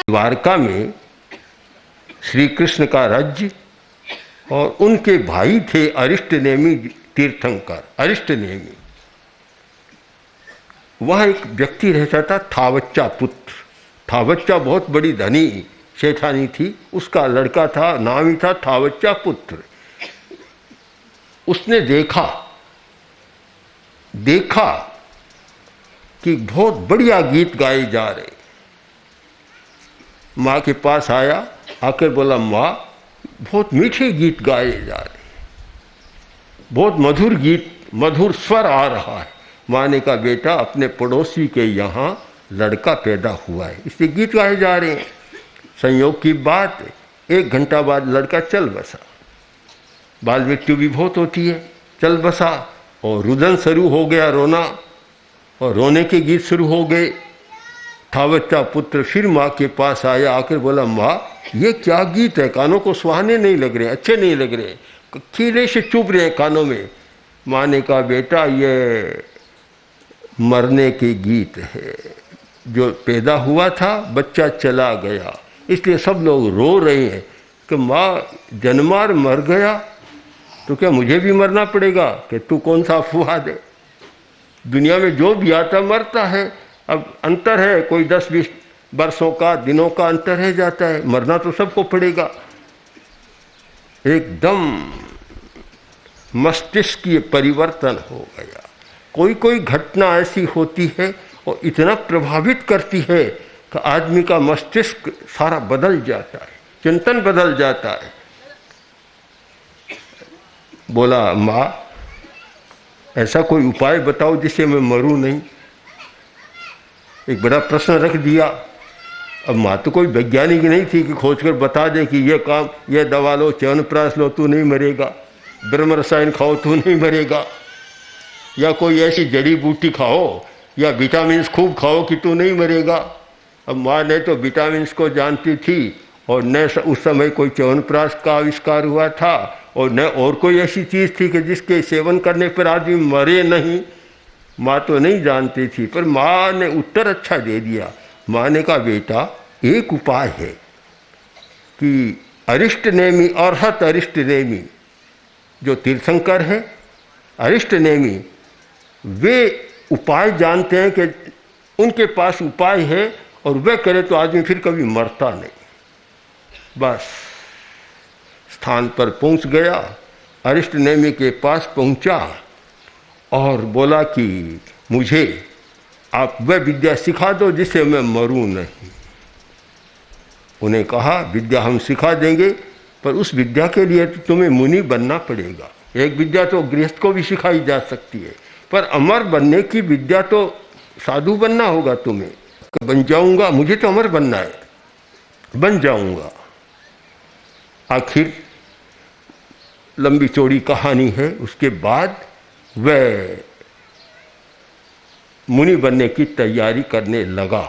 द्वारका में श्री कृष्ण का राज्य और उनके भाई थे अरिष्टनेमी तीर्थंकर। अरिष्टनेमी, वह एक व्यक्ति रहता था थावच्चा पुत्र। थावच्चा बहुत बड़ी धनी सेठानी थी, उसका लड़का था, नाम ही था थावच्चा पुत्र। उसने देखा कि बहुत बढ़िया गीत गाए जा रहे। माँ के पास आया, आकर बोला, माँ बहुत मीठे गीत गाए जा रहे, बहुत मधुर गीत, मधुर स्वर आ रहा है। माँ ने कहा, बेटा अपने पड़ोसी के यहाँ लड़का पैदा हुआ है, इसलिए गीत गाए जा रहे हैं। संयोग की बात, 1 घंटा बाद लड़का चल बसा। बाल मृत्यु भी बहुत होती है। चल बसा और रुदन शुरू हो गया, रोना, और रोने के गीत शुरू हो गए। थावच्चा पुत्र फिर माँ के पास आया, आकर बोला, माँ ये क्या गीत है, कानों को सुहाने नहीं लग रहे, अच्छे नहीं लग रहे, कीड़े से चुभ रहे हैं कानों में। माँ ने कहा, बेटा ये मरने के गीत है, जो पैदा हुआ था बच्चा चला गया, इसलिए सब लोग रो रहे हैं कि माँ जन्मार मर गया तो क्या मुझे भी मरना पड़ेगा? कि तू कौन सा अफवाह दे, दुनिया में जो भी आता मरता है। अब अंतर है, कोई 10-20 वर्षों का, दिनों का अंतर है जाता है, मरना तो सबको पड़ेगा। एकदम मस्तिष्क की परिवर्तन हो गया। कोई कोई घटना ऐसी होती है और इतना प्रभावित करती है कि आदमी का मस्तिष्क सारा बदल जाता है, चिंतन बदल जाता है। बोला, माँ ऐसा कोई उपाय बताओ जिससे मैं मरूं नहीं। एक बड़ा प्रश्न रख दिया। अब माँ तो कोई वैज्ञानिक नहीं थी कि खोजकर बता दे कि ये काम, ये दवा लो, च्यवनप्राश लो तू नहीं मरेगा, ब्रह्म रसायन खाओ तू नहीं मरेगा, या कोई ऐसी जड़ी बूटी खाओ या विटामिन खूब खाओ कि तू नहीं मरेगा। अब माँ ने तो विटामिन को जानती थी, और न उस समय कोई च्यवनप्राश का आविष्कार हुआ था, और न और कोई ऐसी चीज़ थी कि जिसके सेवन करने पर आदमी मरे नहीं। माँ तो नहीं जानती थी, पर माँ ने उत्तर अच्छा दे दिया। माँ ने कहा, बेटा एक उपाय है कि अरिष्टनेमी, अर्हत अरिष्टनेमी जो तीर्थंकर है, अरिष्टनेमी, वे उपाय जानते हैं कि उनके पास उपाय है, और वह करे तो आदमी फिर कभी मरता नहीं। बस स्थान पर पहुंच गया, अरिष्टनेमी के पास पहुंचा और बोला कि मुझे आप वह विद्या सिखा दो जिससे मैं मरूं नहीं। उन्हें कहा, विद्या हम सिखा देंगे, पर उस विद्या के लिए तो तुम्हें मुनि बनना पड़ेगा। एक विद्या तो गृहस्थ को भी सिखाई जा सकती है, पर अमर बनने की विद्या तो साधु बनना होगा तुम्हें। बन जाऊंगा, मुझे तो अमर बनना है, बन जाऊंगा। आखिर लंबी चौड़ी कहानी है। उसके बाद वह मुनि बनने की तैयारी करने लगा।